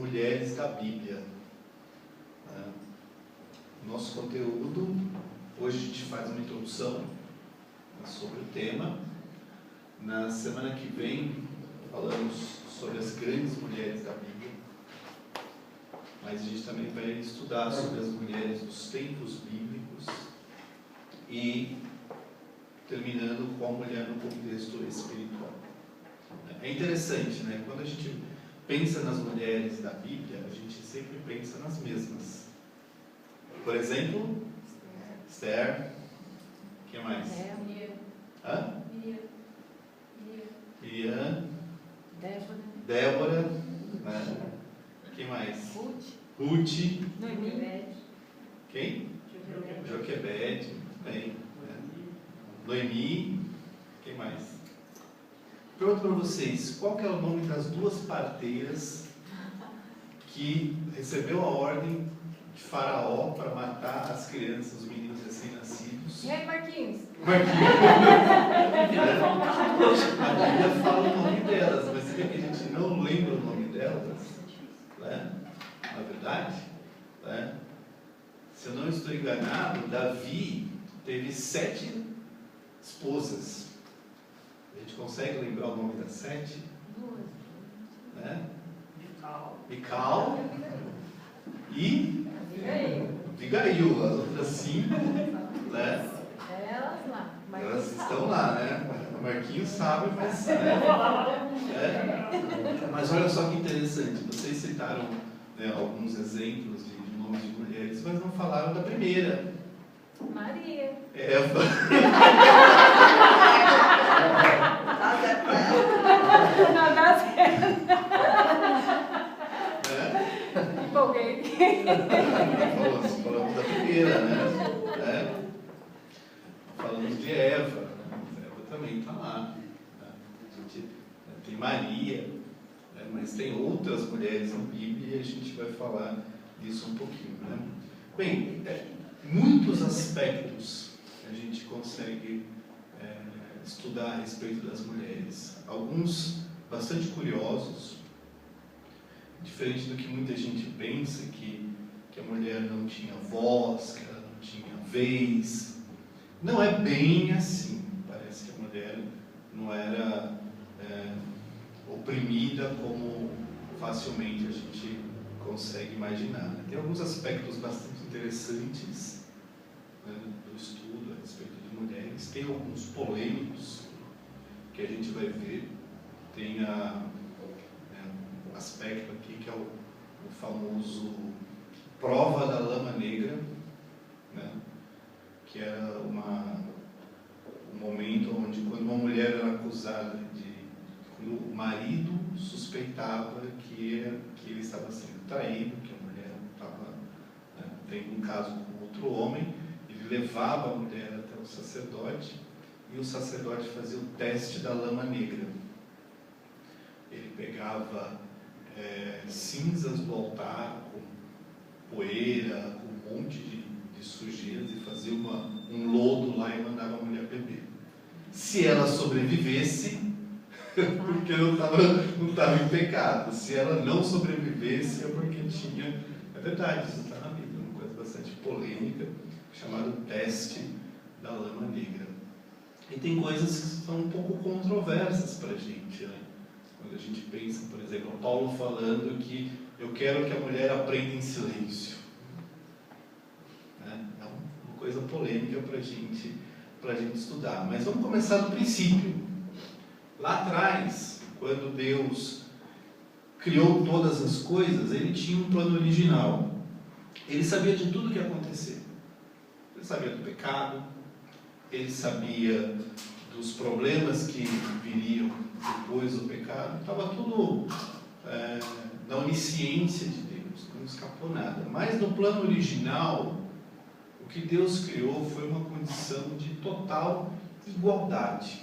mulheres da Bíblia. Nosso conteúdo, hoje a gente faz uma introdução sobre o tema. Na semana que vem falamos sobre as grandes mulheres da Bíblia, mas a gente também vai estudar sobre as mulheres dos tempos bíblicos e terminando com a mulher no contexto espiritual. É interessante, né? Quando a gente pensa nas mulheres da Bíblia, a gente sempre pensa nas mesmas. Por exemplo, Esther. Quem mais? Miriam. Débora. Né? Quem mais? Ruth. Quem? Joquebede. Bem. Noemi. Quem mais? Pergunto para vocês, qual que é o nome das duas parteiras que recebeu a ordem de Faraó para matar as crianças, os meninos recém-nascidos? E aí, Marquinhos? A Bíblia fala o nome delas, mas você vê que a gente não lembra o nome delas, né? Na verdade, né? Se eu não estou enganado, Davi teve 7 esposas. A gente consegue lembrar o nome das 7? Né? Mical e Abigail. As outras 5, né? Elas estão lá, né? O Marquinhos sabe, mas... Né? Mas olha só que interessante, vocês citaram, né, alguns exemplos de nomes de mulheres, mas não falaram da primeira. Maria. Eva. Não dá certo. Empolguei. Falamos da primeira, né? Falamos de Eva. Eva também está lá. A gente tem Maria, né? Mas tem outras mulheres na Bíblia e a gente vai falar disso um pouquinho, né? Bem, muitos aspectos a gente consegue estudar a respeito das mulheres. Alguns bastante curiosos, diferente do que muita gente pensa, que a mulher não tinha voz, que ela não tinha vez. Não é bem assim. Parece que a mulher não era oprimida como facilmente a gente consegue imaginar, né? Tem alguns aspectos bastante interessantes, né, do estudo a respeito de mulheres. Tem alguns polêmicos que a gente vai ver. Tem um aspecto aqui que é o famoso prova da lama negra, né, que era um momento onde, quando uma mulher era acusada quando o marido suspeitava que ele estava sendo traído, que a mulher estava tendo um caso com outro homem, ele levava a mulher até o sacerdote e o sacerdote fazia o teste da lama negra. Ele pegava cinzas do altar com poeira, com um monte de sujeiras e fazia um lodo lá e mandava a mulher beber. Se ela sobrevivesse, porque não estava em pecado. Se ela não sobrevivesse, é porque tinha... É verdade, isso está na Bíblia, uma coisa bastante polêmica, chamada teste da lama negra. E tem coisas que são um pouco controversas para a gente, né? Quando a gente pensa, por exemplo, Paulo falando que eu quero que a mulher aprenda em silêncio. Né? É uma coisa polêmica para a gente estudar. Mas vamos começar do princípio. Lá atrás, quando Deus criou todas as coisas, Ele tinha um plano original. Ele sabia de tudo o que ia acontecer. Ele sabia do pecado, Ele sabia dos problemas que viriam depois do pecado. Estava tudo na onisciência de Deus, não escapou nada. Mas no plano original, o que Deus criou foi uma condição de total igualdade.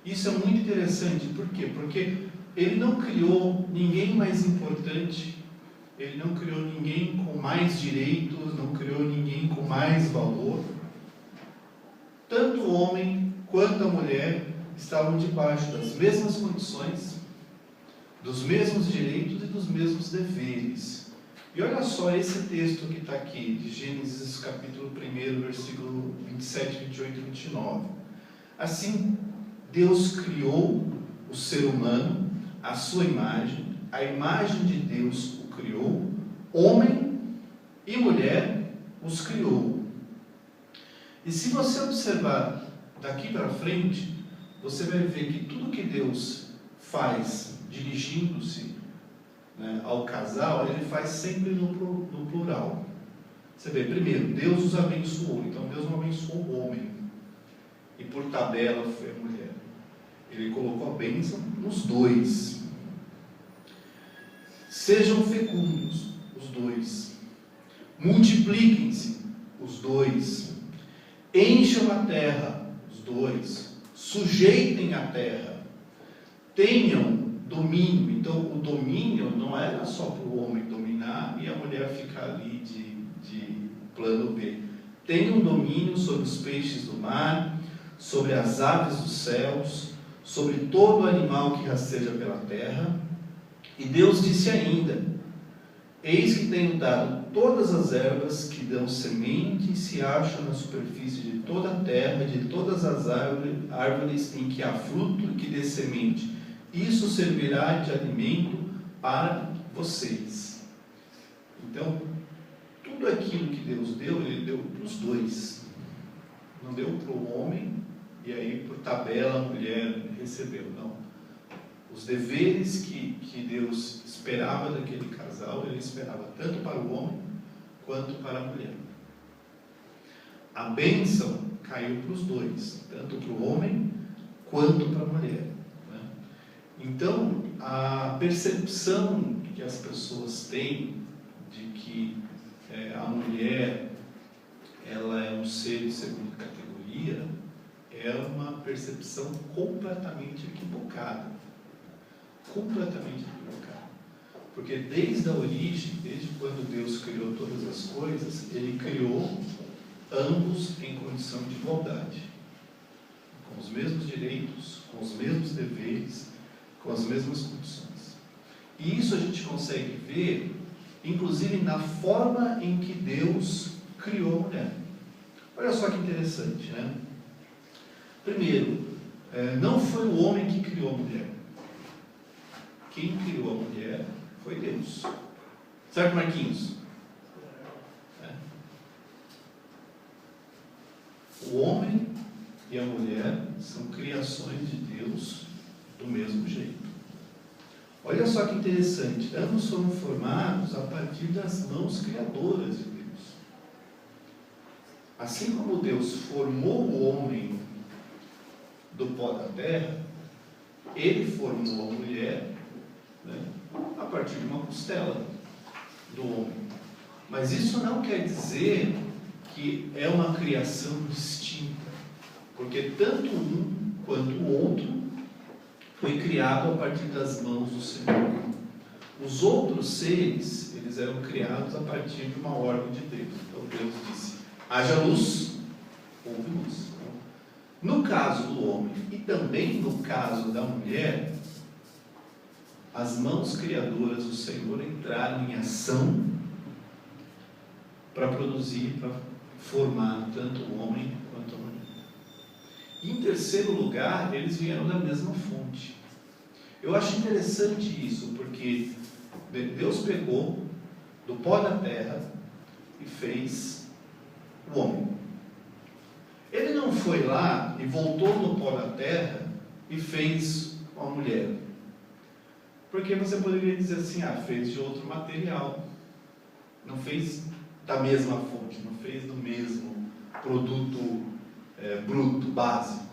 Isso é muito interessante, por quê? Porque Ele não criou ninguém mais importante, Ele não criou ninguém com mais direitos, não criou ninguém com mais valor. Tanto o homem quanto a mulher estavam debaixo das mesmas condições, dos mesmos direitos e dos mesmos deveres. E olha só esse texto que está aqui, de Gênesis capítulo 1, versículo 27, 28 e 29. Assim, Deus criou o ser humano, à sua imagem, a imagem de Deus o criou, homem e mulher os criou. E se você observar daqui para frente, você vai ver que tudo que Deus faz dirigindo-se, né, ao casal, ele faz sempre no plural. Você vê, primeiro, Deus os abençoou. Então Deus não abençoou o homem e por tabela foi a mulher. Ele colocou a bênção nos dois. Sejam fecundos, os dois. Multipliquem-se, os dois. Encham a terra, os dois. Sujeitem a terra. Tenham domínio. Então o domínio não era só para o homem dominar e a mulher ficar ali de plano B. Tenham domínio sobre os peixes do mar, sobre as aves dos céus, sobre todo animal que rasteja pela terra. E Deus disse ainda: eis que tenho dado todas as ervas que dão semente e se acham na superfície de toda a terra, de todas as árvores em que há fruto e que dê semente. Isso servirá de alimento para vocês. Então, tudo aquilo que Deus deu, Ele deu para os dois. Não deu para o homem e aí por tabela a mulher recebeu. Não. Os deveres que Deus esperava daquele casal, Ele esperava tanto para o homem quanto para a mulher. A bênção caiu para os dois, tanto para o homem quanto para a mulher. Né? Então, a percepção que as pessoas têm de que a mulher ela é um ser de segunda categoria é uma percepção completamente equivocada. Completamente equivocada. Porque desde a origem, desde quando Deus criou todas as coisas, Ele criou ambos em condição de igualdade, com os mesmos direitos, com os mesmos deveres, com as mesmas condições. E isso a gente consegue ver, inclusive, na forma em que Deus criou a mulher. Olha só que interessante, né? Primeiro, não foi o homem que criou a mulher. Quem criou a mulher foi Deus. Certo, Marquinhos? O homem e a mulher são criações de Deus do mesmo jeito. Olha só que interessante, ambos foram formados a partir das mãos criadoras de Deus. Assim como Deus formou o homem do pó da terra, Ele formou a mulher, né, a partir de uma costela do homem. Mas isso não quer dizer que é uma criação distinta, porque tanto um quanto o outro foi criado a partir das mãos do Senhor. Os outros seres, eles eram criados a partir de uma ordem de Deus. Então Deus disse: haja luz, houve luz. No caso do homem e também no caso da mulher, as mãos criadoras do Senhor entraram em ação para produzir, para formar tanto o homem quanto a mulher. E em terceiro lugar, eles vieram da mesma fonte. Eu acho interessante isso, porque Deus pegou do pó da terra e fez o homem. Ele não foi lá e voltou no pó da terra e fez uma mulher. Porque você poderia dizer assim: fez de outro material. Não fez da mesma fonte, não fez do mesmo produto bruto, básico.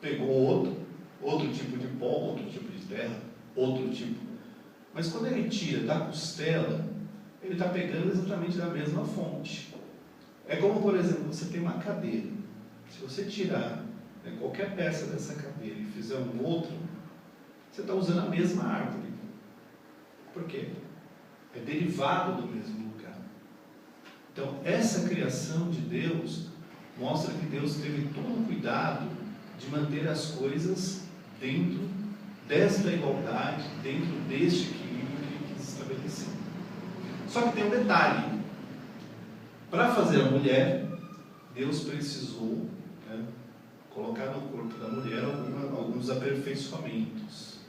Pegou outro tipo de pó, outro tipo de terra, outro tipo. Mas quando ele tira da costela, ele está pegando exatamente da mesma fonte. É como, por exemplo, você tem uma cadeira. Se você tirar qualquer peça dessa cadeira e fizer um outro, você está usando a mesma árvore. Por quê? É derivado do mesmo lugar. Então, essa criação de Deus mostra que Deus teve todo o cuidado de manter as coisas dentro desta igualdade, dentro deste equilíbrio que ele quis estabelecer. Só que tem um detalhe. Para fazer a mulher, Deus precisou, né, colocar no corpo da mulher alguns aperfeiçoamentos.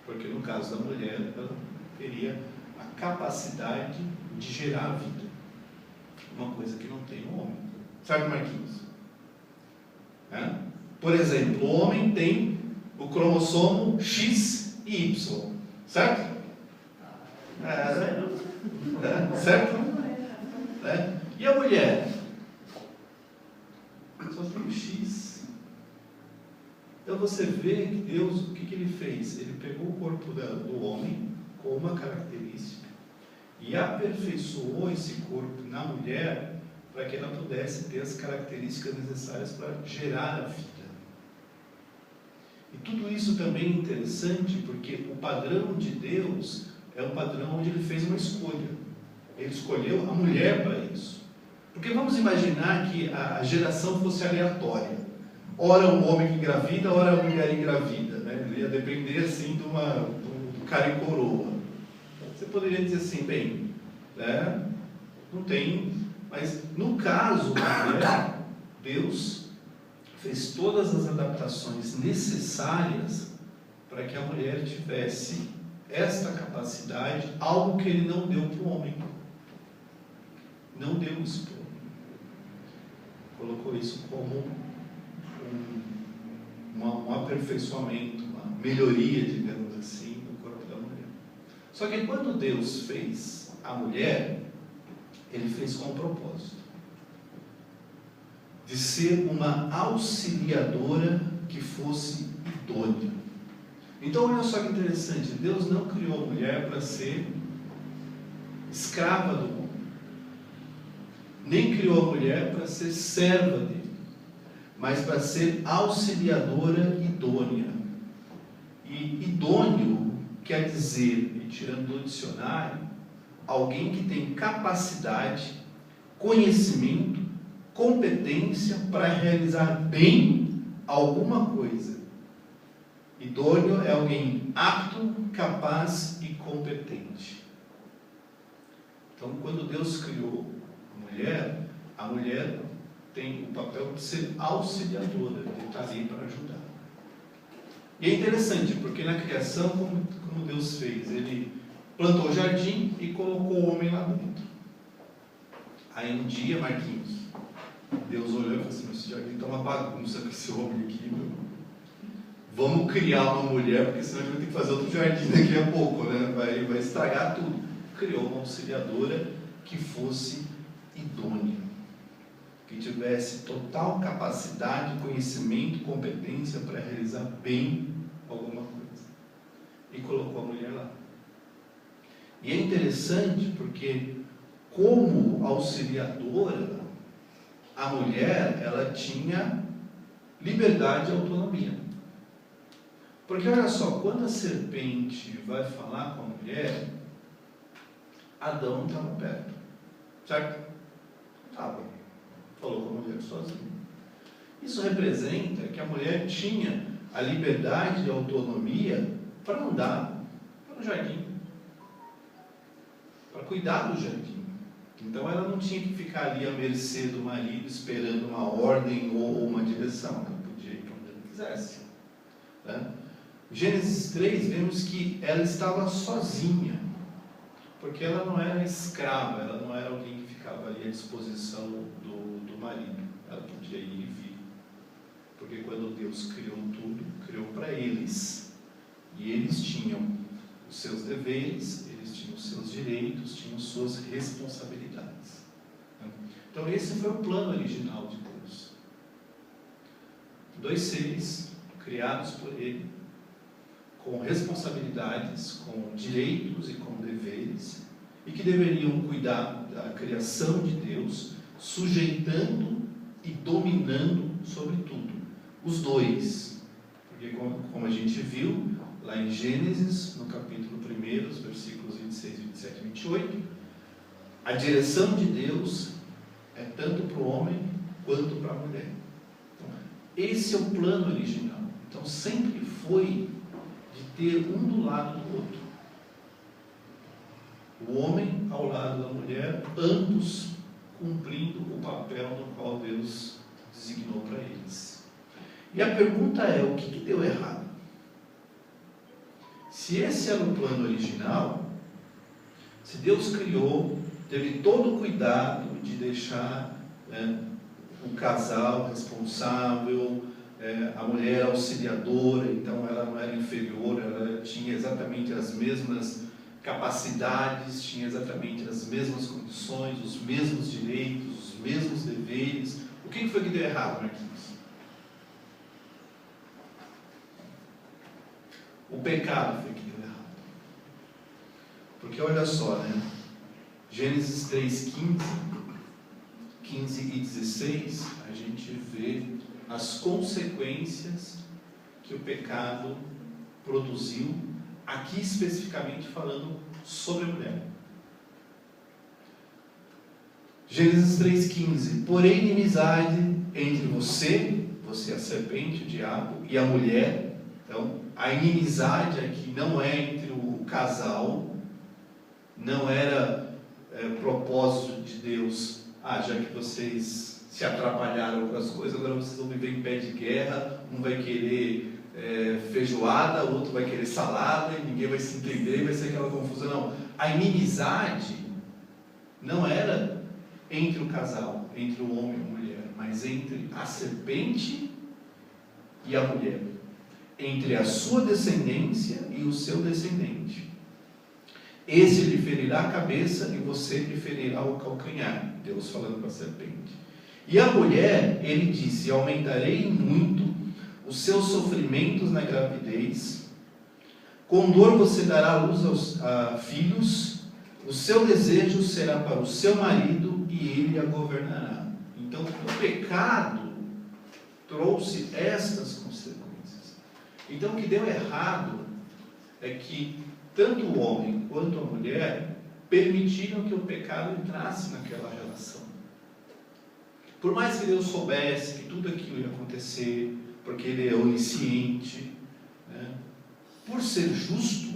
Porque no caso da mulher, ela teria a capacidade de gerar vida. Uma coisa que não tem o homem. Certo, Marquinhos? Por exemplo, o homem tem o cromossomo X e Y. Certo? Certo? E a mulher? Só tem o X. Então você vê que Deus, o que ele fez? Ele pegou o corpo do homem com uma característica e aperfeiçoou esse corpo na mulher para que ela pudesse ter as características necessárias para gerar a vida. E tudo isso também é interessante porque o padrão de Deus é um padrão onde ele fez uma escolha. Ele escolheu a mulher para isso. Porque vamos imaginar que a geração fosse aleatória. Ora um homem que engravida, ora a mulher engravida. Né? Ia depender assim do cara e coroa. Você poderia dizer assim, bem, né? Não tem... Mas no caso da mulher, Deus fez todas as adaptações necessárias para que a mulher tivesse esta capacidade, algo que ele não deu para o homem. Não deu isso para o homem. Colocou isso como um aperfeiçoamento, uma melhoria, digamos assim, no corpo da mulher. Só que quando Deus fez a mulher, ele fez com um propósito de ser uma auxiliadora que fosse idônea. Então olha só que interessante, Deus não criou a mulher para ser escrava do homem, nem criou a mulher para ser serva dele, mas para ser auxiliadora idônea. E idôneo quer dizer, e tirando do dicionário, alguém que tem capacidade, conhecimento, competência para realizar bem alguma coisa. Idôneo é alguém apto, capaz e competente. Então, quando Deus criou a mulher tem o papel de ser auxiliadora, de estar ali para ajudar. E é interessante, porque na criação, como Deus fez, ele plantou o jardim e colocou o homem lá dentro. Aí um dia, Marquinhos, Deus olhou e falou assim, esse jardim está uma bagunça com esse homem aqui, meu. Vamos criar uma mulher, porque senão a gente vai ter que fazer outro jardim daqui a pouco, né? Vai estragar tudo. Criou uma auxiliadora que fosse idônea, que tivesse total capacidade, conhecimento, competência para realizar bem alguma coisa. E colocou a mulher lá. E é interessante porque, como auxiliadora, a mulher, ela tinha liberdade e autonomia. Porque olha só, quando a serpente vai falar com a mulher, Adão não estava perto, certo? Estava. Falou com a mulher sozinho. Isso representa que a mulher tinha a liberdade e a autonomia para andar para o jardim, para cuidar do jardim. Então ela não tinha que ficar ali à mercê do marido esperando uma ordem ou uma direção. Ela podia ir para onde ela quisesse, né? Em Gênesis 3 vemos que ela estava sozinha, porque ela não era escrava, ela não era alguém que ficava ali à disposição do marido. Ela podia ir e vir, porque quando Deus criou tudo, criou para eles, e eles tinham os seus deveres, eles tinham os seus direitos, tinham suas responsabilidades. Então esse foi o plano original de Deus. Dois seres criados por Ele, com responsabilidades, com direitos e com deveres, e que deveriam cuidar da criação de Deus, sujeitando e dominando sobre tudo. Os dois. Porque como a gente viu lá em Gênesis, no capítulo 1, os versículos 26, 27 e 28, a direção de Deus é tanto para o homem quanto para a mulher. Então, esse é o plano original. Então sempre foi de ter um do lado do outro. O homem ao lado da mulher, ambos cumprindo o papel no qual Deus designou para eles. E a pergunta é, o que deu errado? Se esse era o plano original, se Deus criou, teve todo o cuidado de deixar o casal responsável, a mulher auxiliadora, então ela não era inferior, ela tinha exatamente as mesmas capacidades, tinha exatamente as mesmas condições, os mesmos direitos, os mesmos deveres. O que foi que deu errado, Marquinhos? O pecado foi que deu errado. Porque olha só, Gênesis 3, 15 e 16, a gente vê as consequências que o pecado produziu, aqui especificamente falando sobre a mulher. Gênesis 3,15: porém inimizade entre você a serpente, o diabo, e a mulher. Então, a inimizade aqui não é entre o casal, não era propósito de Deus, já que vocês se atrapalharam com as coisas, agora vocês vão viver em pé de guerra, um vai querer feijoada, o outro vai querer salada, e ninguém vai se entender, e vai ser aquela confusão. Não, a inimizade não era entre o casal, entre o homem e a mulher, mas entre a serpente e a mulher, entre a sua descendência e o seu descendente. Esse lhe ferirá a cabeça e você lhe ferirá o calcanhar. Deus falando com a serpente. E a mulher, ele disse: aumentarei muito os seus sofrimentos na gravidez, com dor você dará à luz a filhos, o seu desejo será para o seu marido e ele a governará. Então, o pecado trouxe estas consequências. Então, o que deu errado é que tanto o homem quanto a mulher permitiram que o pecado entrasse naquela relação. Por mais que Deus soubesse que tudo aquilo ia acontecer, porque Ele é onisciente, por ser justo,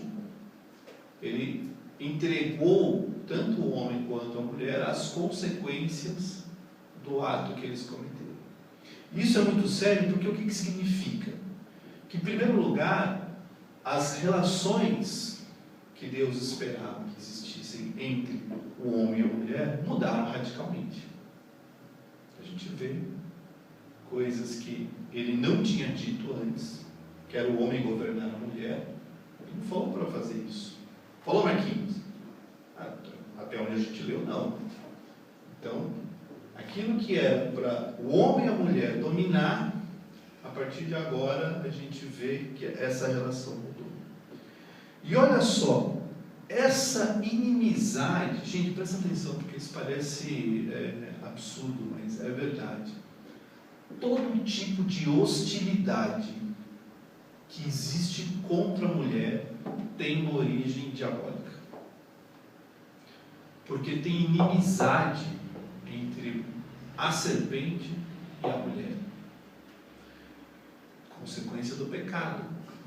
Ele entregou tanto o homem quanto a mulher às consequências do ato que eles cometeram. Isso é muito sério, porque o que significa? Que, em primeiro lugar, as relações que Deus esperava que existissem entre o homem e a mulher mudaram radicalmente. A gente vê coisas que Ele não tinha dito antes, que era o homem governar a mulher. Ele não falou para fazer isso. Falou, Marquinhos? Até onde a gente leu, não. Então, aquilo que era para o homem e a mulher dominar, a partir de agora a gente vê que essa relação mudou. E olha só, essa inimizade, gente, presta atenção, porque isso parece absurdo, mas é verdade. Todo tipo de hostilidade que existe contra a mulher tem uma origem diabólica. Porque tem inimizade entre a serpente e a mulher. Consequência do pecado,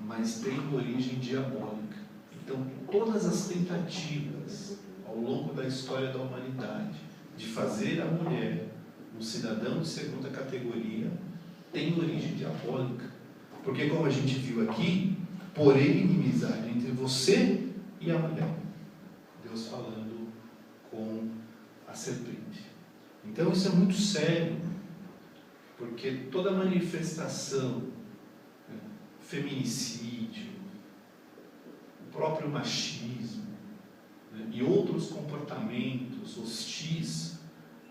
mas tem origem diabólica. Então, todas as tentativas ao longo da história da humanidade de fazer a mulher um cidadão de segunda categoria tem origem diabólica. Porque, como a gente viu aqui, porém inimizade entre você e a mulher. Deus falando com a serpente. Então, isso é muito sério, porque toda manifestação, feminicídio, o próprio machismo, e outros comportamentos hostis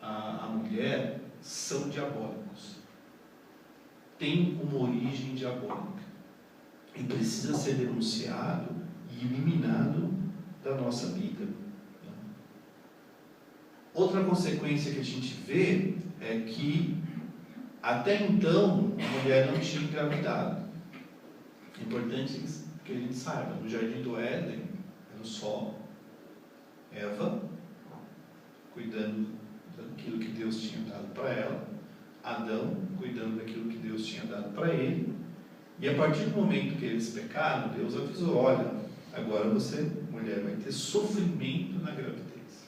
à mulher são diabólicos. Tem uma origem diabólica e precisa ser denunciado e eliminado da nossa vida. Outra consequência que a gente vê é que até então a mulher não tinha engravidado. É importante que a gente saiba, no Jardim do Éden era só Eva cuidando daquilo que Deus tinha dado para ela, Adão cuidando daquilo que Deus tinha dado para ele, E a partir do momento que eles pecaram, Deus avisou: olha, agora você, mulher, vai ter sofrimento na gravidez.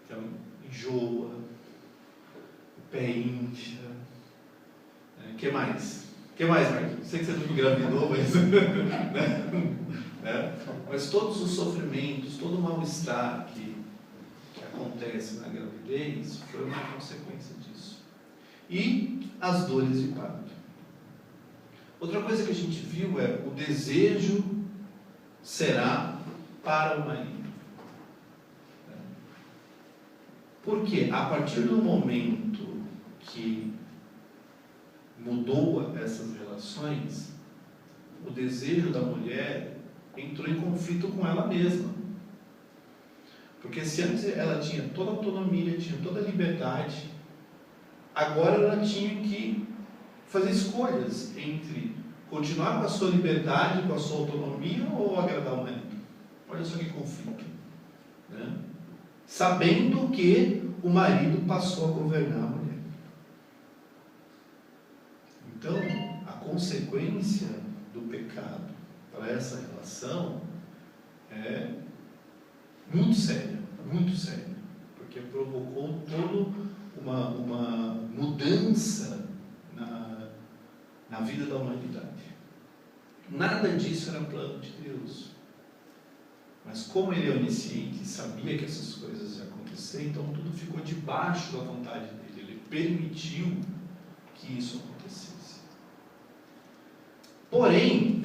Então, enjoa, o pé incha. O que mais? O que mais, Marquinhos? Sei que você não engravidou, mas... Mas todos os sofrimentos, todo o mal-estar que acontece na gravidez foi uma consequência disso. E as dores de parto. Outra coisa que a gente viu é o desejo será para o marido. Porque a partir do momento que mudou essas relações, o desejo da mulher entrou em conflito com ela mesma. Porque se antes ela tinha toda a autonomia, tinha toda a liberdade, agora ela tinha que fazer escolhas entre continuar com a sua liberdade, com a sua autonomia, ou agradar o marido. Olha só que conflito, né? Sabendo que o marido passou a governar a mulher. Então, a consequência do pecado para essa relação é muito séria, porque provocou toda uma mudança na vida da humanidade. Nada disso era plano de Deus, mas como Ele é onisciente e sabia que essas coisas iam acontecer, então tudo ficou debaixo da vontade dele. Ele permitiu que isso acontecesse. Porém,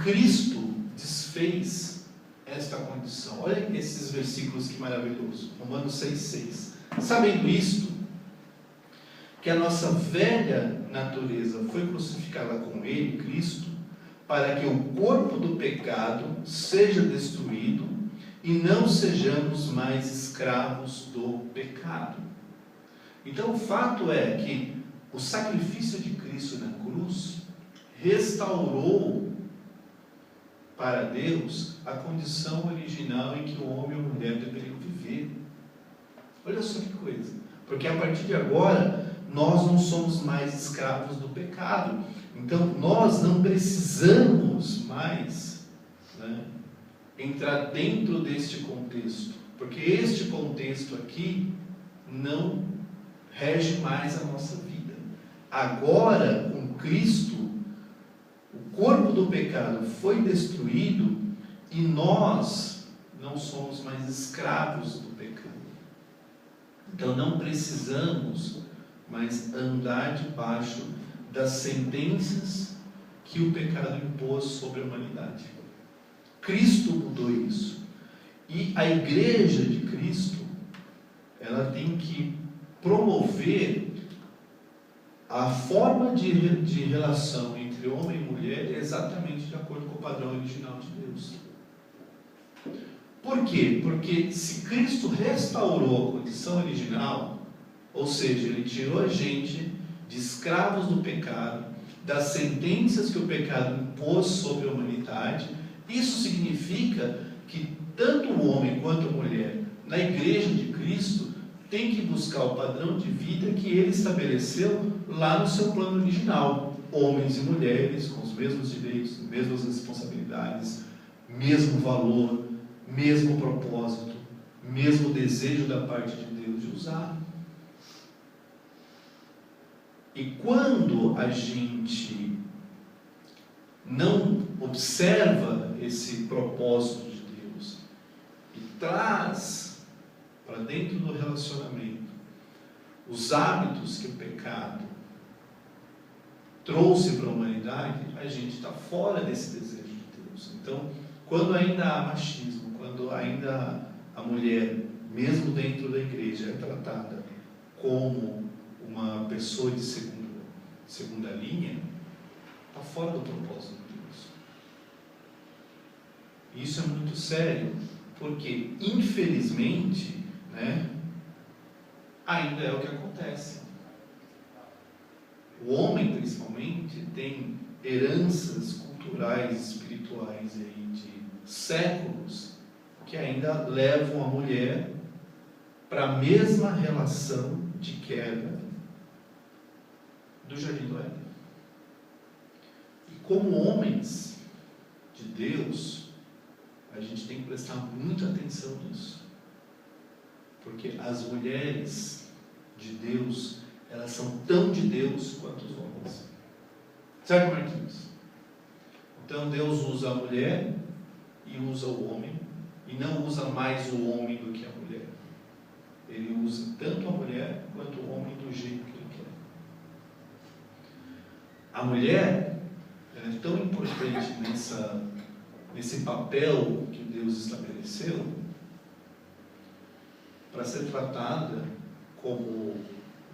Cristo desfez esta condição. Olha esses versículos, que maravilhoso. Romanos 6,6. Sabendo isto, que a nossa velha natureza foi crucificada com Ele, Cristo, para que o corpo do pecado seja destruído e não sejamos mais escravos do pecado. Então o fato é que o sacrifício de Cristo na cruz restaurou para Deus a condição original em que o homem e a mulher deveriam viver. Olha só que coisa. Porque a partir de agora, nós não somos mais escravos do pecado. Então, nós não precisamos mais entrar dentro deste contexto. Porque este contexto aqui não rege mais a nossa vida. Agora, com Cristo, o corpo do pecado foi destruído e nós não somos mais escravos do pecado. Então não precisamos mais andar debaixo das sentenças que o pecado impôs sobre a humanidade. Cristo mudou isso. E a igreja de Cristo, ela tem que promover a forma de relação entre homem e mulher exatamente de acordo com o padrão original de Deus. Por quê? Porque se Cristo restaurou a condição original, ou seja, Ele tirou a gente de escravos do pecado, das sentenças que o pecado impôs sobre a humanidade, isso significa que tanto o homem quanto a mulher, na igreja de Cristo, tem que buscar o padrão de vida que Ele estabeleceu lá no seu plano original. Homens e mulheres com os mesmos direitos, mesmas responsabilidades, mesmo valor, mesmo propósito, mesmo desejo da parte de Deus de usar. E quando a gente não observa esse propósito de Deus e traz para dentro do relacionamento os hábitos que o pecado trouxe para a humanidade, a gente está fora desse desejo de Deus. Então, quando ainda há machismo, quando ainda a mulher, mesmo dentro da igreja, é tratada como uma pessoa de segunda linha, está fora do propósito de Deus. E isso é muito sério, porque, infelizmente, ainda é o que acontece. O homem, principalmente, tem heranças culturais, espirituais aí de séculos que ainda levam a mulher para a mesma relação de queda do Jardim do Éden. como homens de Deus, a gente tem que prestar muita atenção nisso. Porque as mulheres de Deus, elas são tão de Deus quanto os homens. Certo, Marquinhos? Então Deus usa a mulher e usa o homem, e não usa mais o homem do que a mulher. Ele usa tanto a mulher quanto o homem do jeito que ele quer. A mulher é tão importante nesse papel que Deus estabeleceu para ser tratada como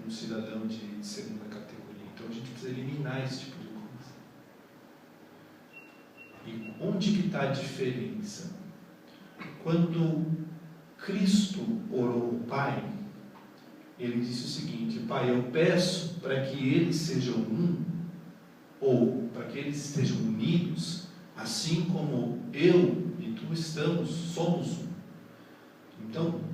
um cidadão de segunda categoria. Então a gente precisa eliminar esse tipo de coisa. E onde que está a diferença? Quando Cristo orou ao Pai, ele disse o seguinte: Pai, eu peço para que eles sejam um, ou para que eles estejam unidos, assim como eu e tu somos um. Então,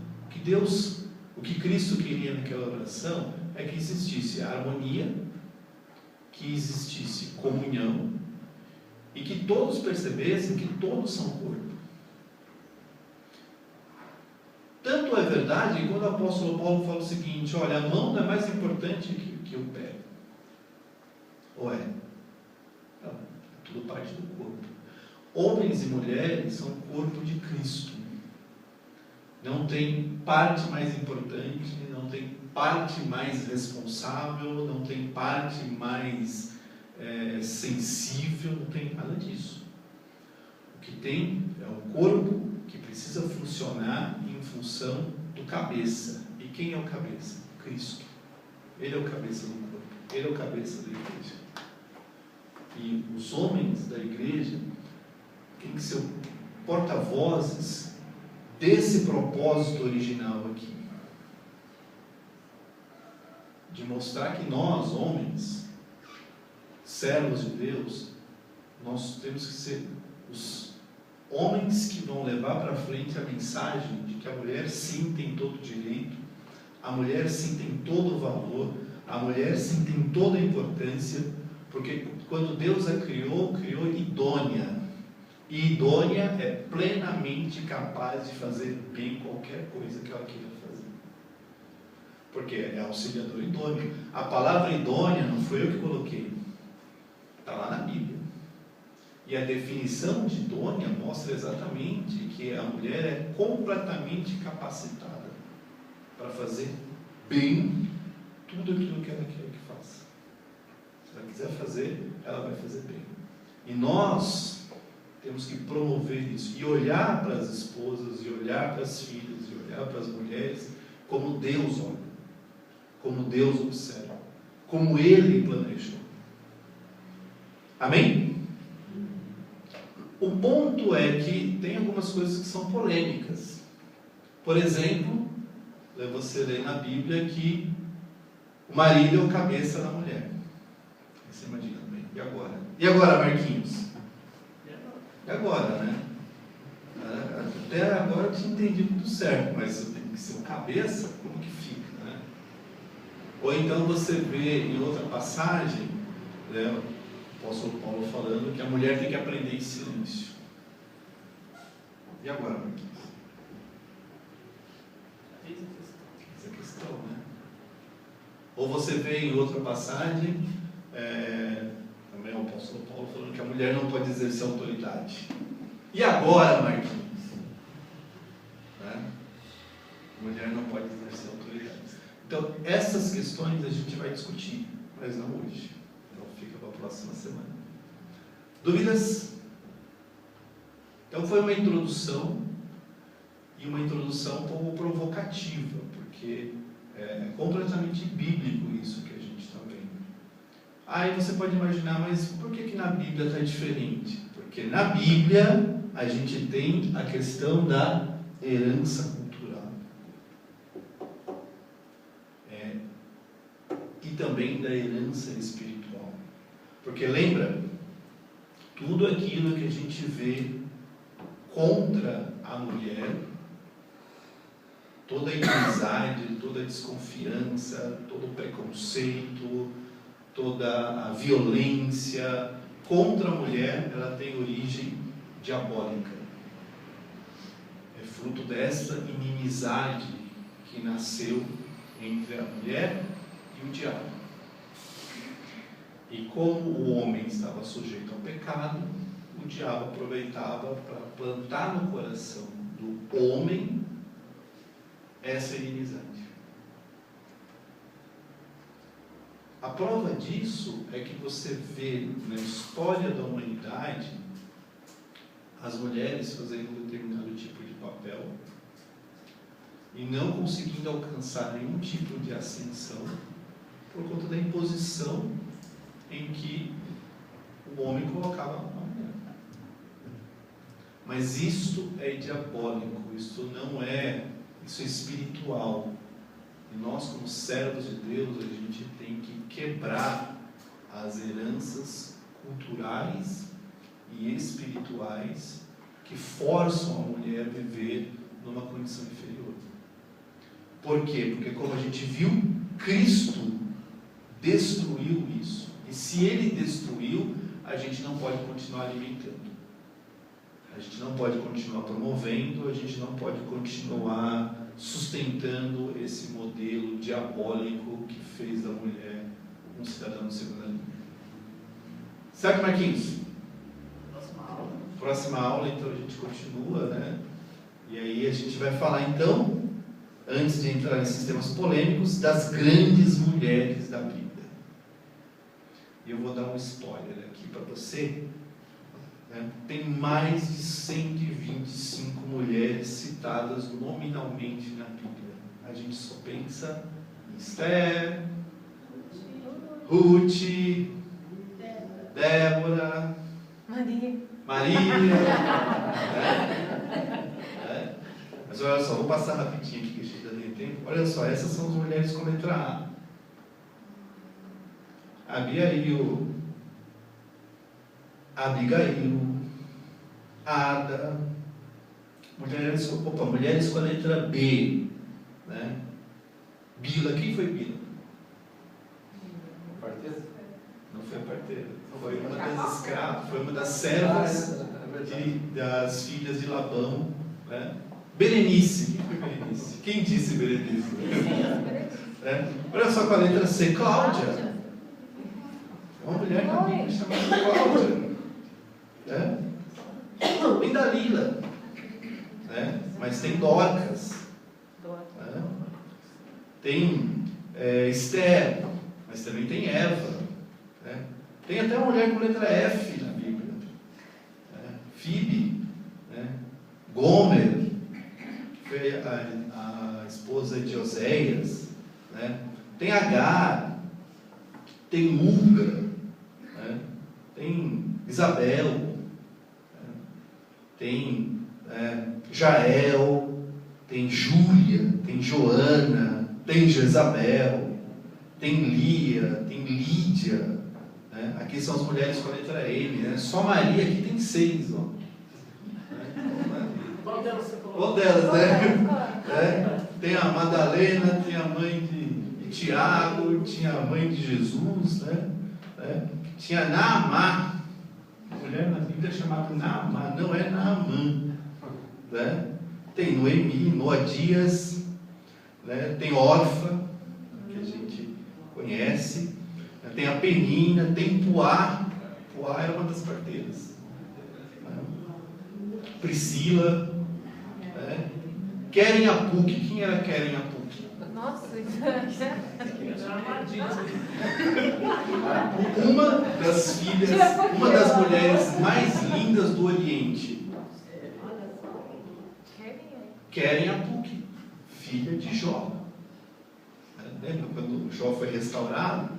o que Cristo queria naquela oração é que existisse harmonia, que existisse comunhão, e que todos percebessem que todos são corpo. Tanto é verdade que quando o apóstolo Paulo fala o seguinte: olha, a mão não é mais importante que o pé. Ou é? Não, é tudo parte do corpo. Homens e mulheres são o corpo de Cristo. Não tem parte mais importante, não tem parte mais responsável, não tem parte mais sensível, não tem nada disso. O que tem é o corpo que precisa funcionar em função do cabeça. E quem é o cabeça? Cristo. Ele é o cabeça do corpo. Ele é o cabeça da igreja. E os homens da igreja têm que ser porta-vozes desse propósito original aqui. De mostrar que nós, homens, servos de Deus, nós temos que ser os homens que vão levar para frente a mensagem de que a mulher sim tem todo o direito, a mulher sim tem todo o valor, a mulher sim tem toda a importância, porque quando Deus a criou idônea. E idônea é plenamente capaz de fazer bem qualquer coisa que ela queira fazer. Porque é auxiliador idôneo. A palavra idônea não foi eu que coloquei. Está lá na Bíblia. E a definição de idônea mostra exatamente que a mulher é completamente capacitada para fazer bem tudo aquilo que ela quer que faça. Se ela quiser fazer, ela vai fazer bem. E nós temos que promover isso e olhar para as esposas, e olhar para as filhas, e olhar para as mulheres como Deus olha, como Deus observa, como Ele planejou. Amém? O ponto é que tem algumas coisas que são polêmicas. Por exemplo, você lê na Bíblia que o marido é o cabeça da mulher. Aí você imagina, bem, e agora? E agora, Marquinhos? E agora, né? Até agora eu tinha entendido tudo certo, mas eu tenho que ser o cabeça, como que fica, né? Ou então você vê em outra passagem, né, o apóstolo Paulo falando que a mulher tem que aprender em silêncio. E agora, Marquinhos? Essa questão, né? Ou você vê em outra passagem, também o apóstolo Paulo falando que a mulher não pode exercer autoridade. E agora, Marquinhos? Né? A mulher não pode exercer autoridade. Então, essas questões a gente vai discutir, mas não hoje. Então, fica para a próxima semana. Dúvidas? Então, foi uma introdução, e uma introdução um pouco provocativa, porque é completamente bíblico isso que a gente está vendo. Aí você pode imaginar, mas por que na Bíblia está diferente? Porque na Bíblia a gente tem a questão da herança cultural. E também da herança espiritual. Porque lembra, tudo aquilo que a gente vê contra a mulher, toda a inimizade, toda a desconfiança, todo o preconceito, toda a violência, contra a mulher, ela tem origem diabólica. É fruto dessa inimizade que nasceu entre a mulher e o diabo. E como o homem estava sujeito ao pecado, o diabo aproveitava para plantar no coração do homem essa inimizade. A prova disso é que você vê na história da humanidade as mulheres fazendo um determinado tipo de papel e não conseguindo alcançar nenhum tipo de ascensão por conta da imposição em que o homem colocava a mulher. Mas isto é diabólico, isso é espiritual. E nós, como servos de Deus, a gente tem que quebrar as heranças culturais e espirituais que forçam a mulher a viver numa condição inferior. Por quê? Porque, como a gente viu, Cristo destruiu isso. E se Ele destruiu, a gente não pode continuar alimentando. A gente não pode continuar promovendo, a gente não pode continuar sustentando esse modelo diabólico que fez da mulher um cidadão de segunda linha. Certo, Marquinhos? Próxima aula, então a gente continua, né? E aí a gente vai falar, então, antes de entrar nesses temas polêmicos, das grandes mulheres da Bíblia. E eu vou dar um spoiler aqui para você. Tem mais de 125 mulheres citadas nominalmente na Bíblia. A gente só pensa em Esther, Ruth, Débora, Maria. Mas olha só, vou passar rapidinho aqui que a gente ainda tem tempo. Olha só, essas são as mulheres com letra A. Abigail, Ada, mulheres com a letra B, né? Bila, quem foi Bila? Parteira? Não foi a parteira, foi uma das escravas, foi uma das servas das filhas de Labão, né? Berenice, quem foi Berenice? Quem disse Berenice? Olha só com a letra C, Cláudia. Uma mulher na Bíblia chamada Cláudia. Tem Dalila, mas tem Dorcas, tem Esther, mas também tem Eva, tem até uma mulher com letra F na Bíblia, Fibe, Gomer, que foi a esposa de Oséias, tem Agar, tem Uga, tem Isabel, tem Jael, tem Júlia, tem Joana, tem Jezabel, tem Lia, tem Lídia, aqui são as mulheres com a letra M, só Maria aqui tem 6, ó. Qual delas você colocou? Qual delas, tem a Madalena, tem a mãe de Tiago, tinha a mãe de Jesus, tinha Naamá, mulher na Bíblia chamada Naamá, não é Naamã, tem Noemi, Noadias, tem Orfa, que a gente conhece, tem a Penina, tem Puá era uma das parteiras, Priscila, Querem Apuque, quem era Querem Apuque? Nossa, Uma das filhas, uma das mulheres mais lindas do Oriente. Querem Apuque, filha de Jó. Lembra quando Jó foi restaurado?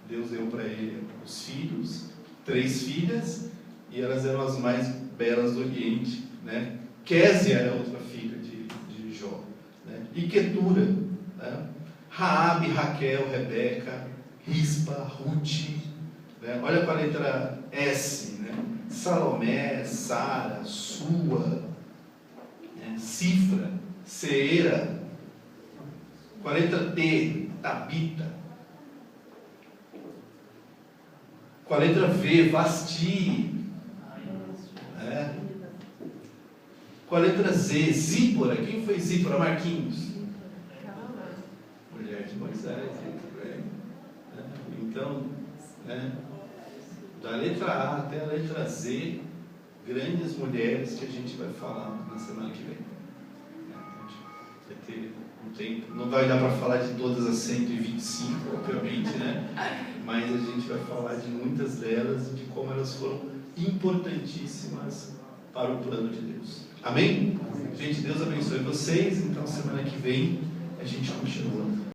Deus deu para ele os filhos, 3 filhas, e elas eram as mais belas do Oriente. Késia era outra filha de Jó. E Quetura, Raabe, Raquel, Rebeca, Rispa, Ruth, olha para a letra S, Salomé, Sara, Sua, Cifra, Seera, com a letra T, Tabita, Com a letra V, Vasti. É. Com a letra Z, Zípora. Quem foi Zípora? Marquinhos. Mulher de Moisés. Então, da letra A até a letra Z, grandes mulheres que a gente vai falar na semana que vem. A gente vai ter um tempo, não vai dar para falar de todas as 125, obviamente, mas a gente vai falar de muitas delas e de como elas foram importantíssimas para o plano de Deus. Amém? Gente, Deus abençoe vocês. Então, semana que vem a gente continua.